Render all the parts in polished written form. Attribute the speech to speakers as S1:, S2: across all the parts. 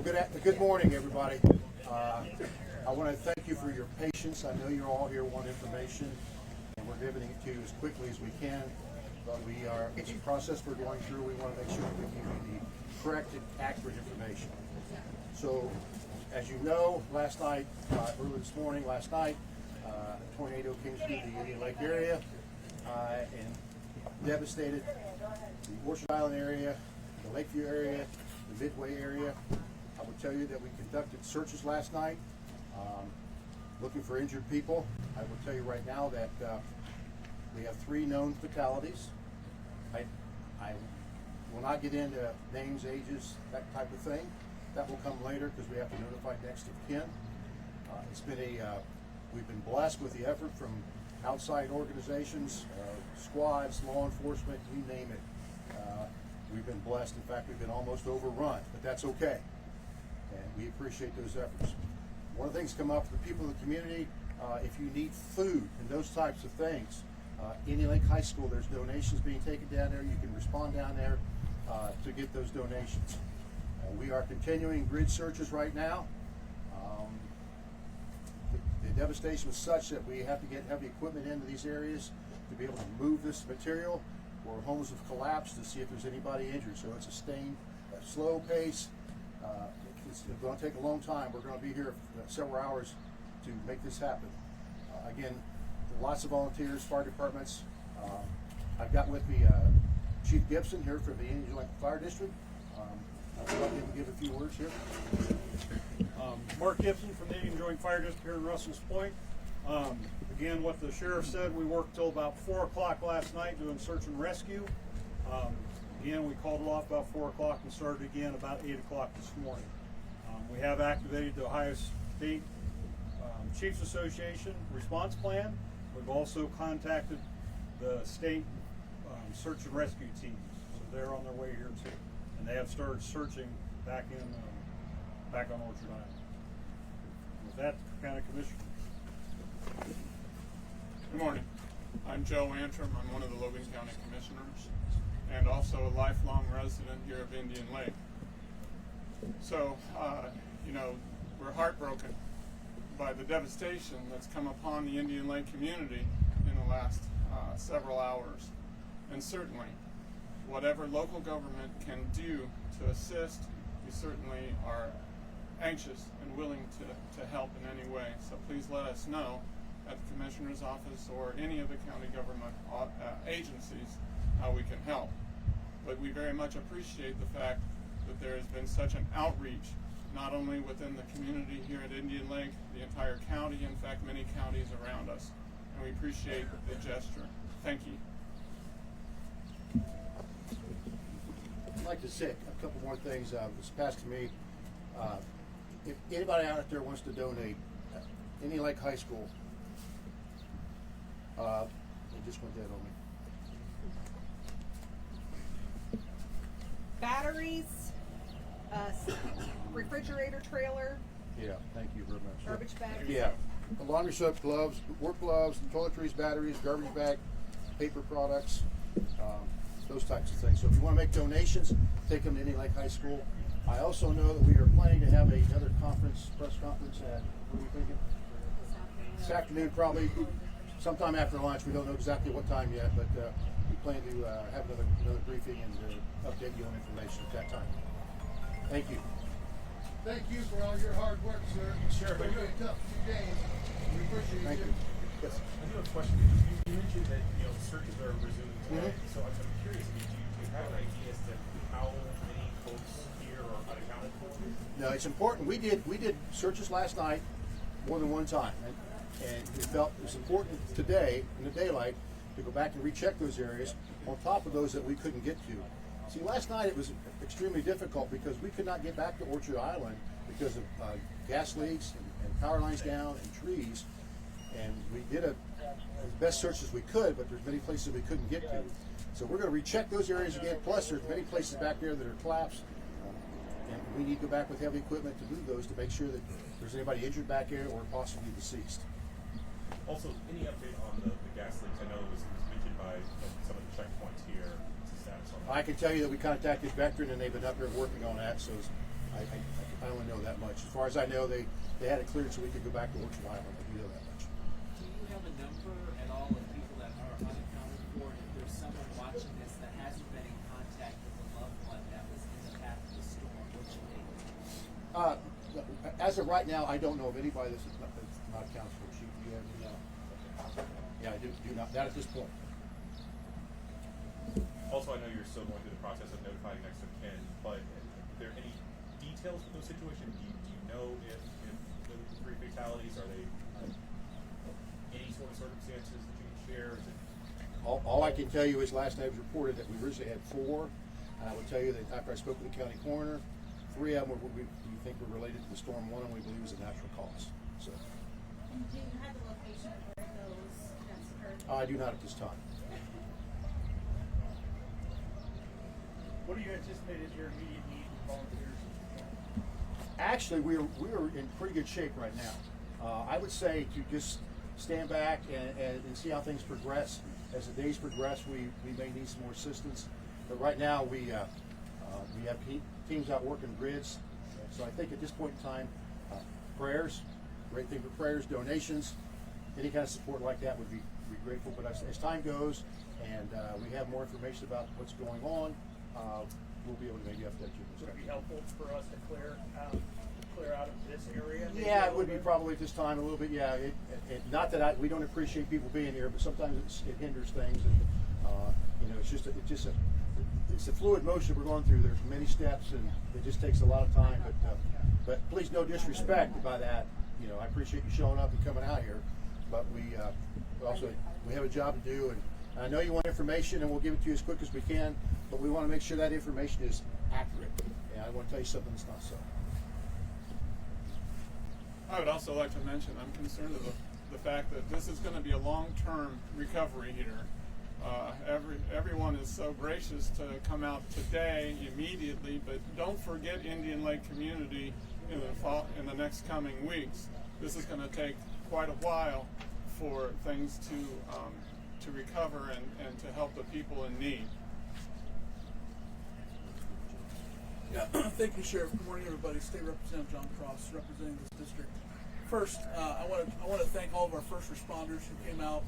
S1: Good morning, everybody. I want to thank you for your patience. I know you're all here want information, and we're giving it to you as quickly as we can. But it's a process we're going through. We want to make sure that we give you the correct and accurate information. So, as you know, last night, a tornado came through the Indian Lake area and devastated the Orchard Island area, the Lakeview area, the Midway area. I will tell you that we conducted searches last night looking for injured people. I will tell you right now that we have 3 known fatalities. I will not get into names, ages, that type of thing. That will come later because we have to notify next of kin. We've been blessed with the effort from outside organizations, squads, law enforcement, you name it. We've been blessed. In fact, we've been almost overrun, but that's okay. And we appreciate those efforts. One of the things come up for the people in the community, if you need food and those types of things, Indian Lake High School, there's donations being taken down there. You can respond down there to get those donations. We are continuing grid searches right now. The devastation was such that we have to get heavy equipment into these areas to be able to move this material, where homes have collapsed, to see if there's anybody injured. So it's a slow pace. It's going to take a long time. We're going to be here for several hours to make this happen. Again, lots of volunteers, fire departments. I've got with me Chief Gibson here from the Indian Lake Fire District. I'd like him to give a few words here.
S2: Mark Gibson from the Indian Joint Fire District here in Russell's Point. Again, what the sheriff said, we worked till about 4 o'clock last night doing search and rescue. Again, we called it off about 4 o'clock and started again about 8 o'clock this morning. We have activated the Ohio State Chiefs Association response plan. We've also contacted the state search and rescue teams, so they're on their way here too. And they have started searching back on Orchard Island. With that, County Commissioner.
S3: Good morning. I'm Joe Antrim. I'm one of the Logan County Commissioners and also a lifelong resident here of Indian Lake. So, we're heartbroken by the devastation that's come upon the Indian Lake community in the last several hours. And certainly, whatever local government can do to assist, we certainly are anxious and willing to help in any way. So please let us know at the Commissioner's office or any of the county government agencies how we can help. But we very much appreciate the fact that there has been such an outreach, not only within the community here at Indian Lake, the entire county, in fact many counties around us. And we appreciate the gesture. Thank you.
S1: I'd like to say a couple more things. This passed to me. If anybody out there wants to donate, Indian Lake High School, it just went dead on me.
S4: Batteries, refrigerator trailer.
S1: Yeah, thank you very much.
S4: Garbage bags.
S1: Yeah, laundry soap, gloves, work gloves, toiletries, batteries, garbage bag, paper products, those types of things. So if you want to make donations, take them to Indian Lake High School. I also know that we are planning to have another press conference at, what are you thinking? This afternoon, probably sometime after lunch. We don't know exactly what time yet, but we plan to have another briefing and update you on information at that time. Thank you.
S5: Thank you for all your hard work, sir.
S1: Sure.
S5: It's been a really tough few days. We appreciate
S1: Thank you. Yes.
S6: I do have a question. You mentioned that searches are resuming today. So I'm curious, do you have an idea as to how many folks here are unaccounted for?
S1: No, it's important. We did searches last night more than one time, and we felt it was important today in the daylight to go back and recheck those areas on top of those that we couldn't get to. See, last night it was extremely difficult because we could not get back to Orchard Island because of gas leaks and power lines down and trees. And we did as best search as we could, but there's many places we couldn't get to. So we're going to recheck those areas again. Plus, there's many places back there that are collapsed, and we need to go back with heavy equipment to move those to make sure that there's anybody injured back there or possibly deceased.
S6: Also, any update on the gas leaks? I know it was mentioned by some of the checkpoints here. What's the status on that?
S1: I can tell you that we contacted Vectren, and they've been up there working on that. So I can only much. As far as I know, they had it cleared so we could go back to work July 1. I do know that much.
S7: Do you have a number at all of people that are unaccounted for? And if there's someone watching this that hasn't been in contact with a loved one that was in the path of the storm, what should they do?
S1: As of right now, I don't know of anybody that's not accounted for. Chief, do you have any? Yeah, I do not. Not at this point.
S6: Also, I know you're still going through the process of notifying next of kin, but are there any details of those situations? Do you know if the 3 fatalities, are they any sort of circumstances that you can share? Is it
S1: All I can tell you is last night it was reported that we originally had 4, and I will tell you that after I spoke with the county coroner, 3 of them we think were related to the storm. 1 of them we believe was a natural cause. So
S8: And do you have the location of where those events occurred?
S1: I do not at this time.
S9: What do you anticipate is your immediate need for volunteers?
S1: Actually, we are in pretty good shape right now. I would say to just stand back and see how things progress. As the days progress, we may need some more assistance. But right now, we have teams out working grids. So I think at this point in time, prayers, great thing for prayers, donations, any kind of support like that would be grateful. But as time goes and we have more information about what's going on, we'll be able to maybe update you.
S9: Would it be helpful for us to clear out of this area? maybe
S1: Yeah,
S9: a
S1: it would be
S9: little bit?
S1: probably at this time a little bit. Yeah, not that we don't appreciate people being here, but sometimes it hinders things. And, it's a fluid motion we're going through. There's many steps, and it just takes a lot of time. But please, no disrespect by that. I appreciate you showing up and coming out here, but we have a job to do, and I know you want information, and we'll give it to you as quick as we can. But we want to make sure that information is accurate. And I want to tell you something that's not so.
S3: I would also like to mention I'm concerned of the fact that this is going to be a long-term recovery here. Everyone is so gracious to come out today immediately, but don't forget Indian Lake community in the next coming weeks. This is going to take quite a while for things to recover and to help the people in need.
S10: Yeah, thank you, Sheriff. Good morning, everybody. State Representative John Cross, representing this district. First, I want to thank all of our first responders who came out.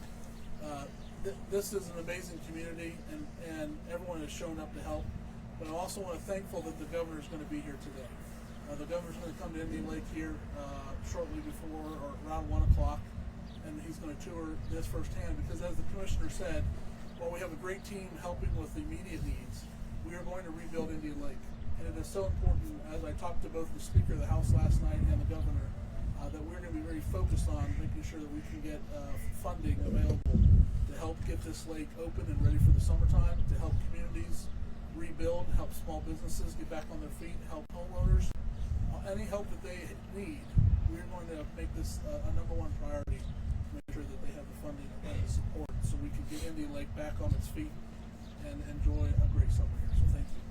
S10: This is an amazing community, and everyone has shown up to help. But I also want to thankful that the governor is going to be here today. The governor's going to come to Indian Lake here shortly before or around 1 o'clock, and he's going to tour this firsthand. Because as the commissioner said, while we have a great team helping with the immediate needs, we are going to rebuild Indian Lake. And it is so important, as I talked to both the Speaker of the House last night and the Governor, that we're going to be very focused on making sure that we can get funding available to help get this lake open and ready for the summertime, to help communities rebuild, help small businesses get back on their feet, help homeowners. Any help that they need, we're going to make this a number 1 priority to make sure that they have the funding and the support so we can get Indian Lake back on its feet and enjoy a great summer here. So thank you.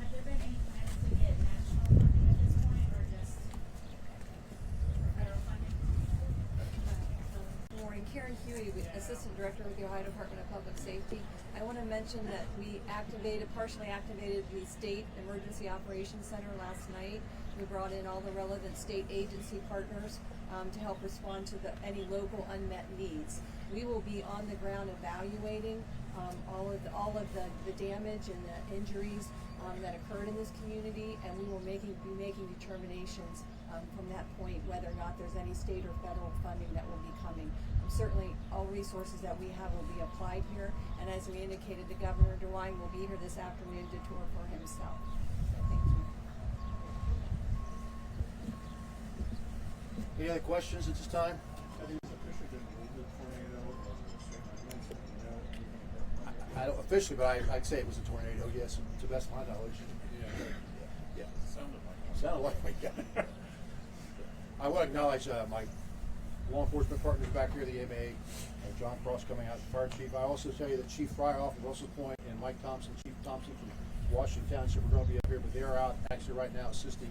S8: Have there been any plans to get national funding at this point, or just federal funding?
S11: Good morning, Karen Huey, Assistant Director with the Ohio Department of Public Safety. I want to mention that we partially activated the State Emergency Operations Center last night. We brought in all the relevant state agency partners to help respond to any local unmet needs. We will be on the ground evaluating all of the damage and the injuries that occurred in this community, and we will be making determinations from that point whether or not there's any state or federal funding that will be coming. Certainly, all resources that we have will be applied here, and as we indicated, the Governor DeWine will be here this afternoon to tour for himself. So thank you.
S1: Any other questions at this time? I don't officially, but I'd say it was a tornado. Yes, to the best of my knowledge. Yeah. Sounded like yeah. I want to acknowledge my law enforcement partners back here, the MA, John Cross coming out, the fire chief. I also tell you that Chief Fryoff from Russell Point and Mike Thompson, Chief Thompson from Washington Township, we're going to be up here, but they're out actually right now assisting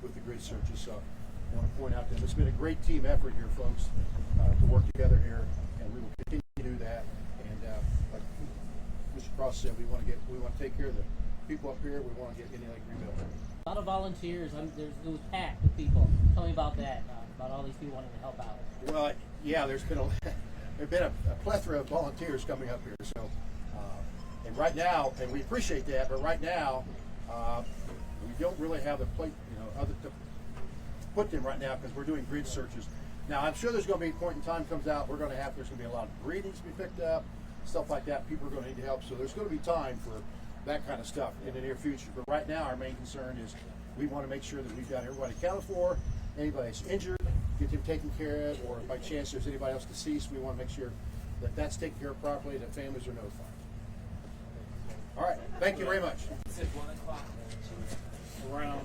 S1: with the grid searches. So I want to point out to them, it's been a great team effort here, folks, to work together here, and we will continue to do that. And like Mr. Cross said, we want to take care of the people up here. We want to get Indian Lake rebuilt.
S12: A lot of volunteers. It was packed with people. Tell me about that. About all these people wanting to help out.
S1: Well, yeah, there's been a plethora of volunteers coming up here. So, and right now, and we appreciate that, but right now, we don't really have the plate, other to put them right now because we're doing grid searches. Now, I'm sure there's going to be a point in time comes out there's going to be a lot of debris needs to be picked up, stuff like that. People are going to need help, so there's going to be time for that kind of stuff in the near future. But right now, our main concern is we want to make sure that we've got everybody accounted for. Anybody that's injured, get them taken care of, or by chance there's anybody else deceased, we want to make sure that that's taken care of properly, that families are notified. All right, thank you very much.
S7: It's at 1 o'clock.
S2: Around.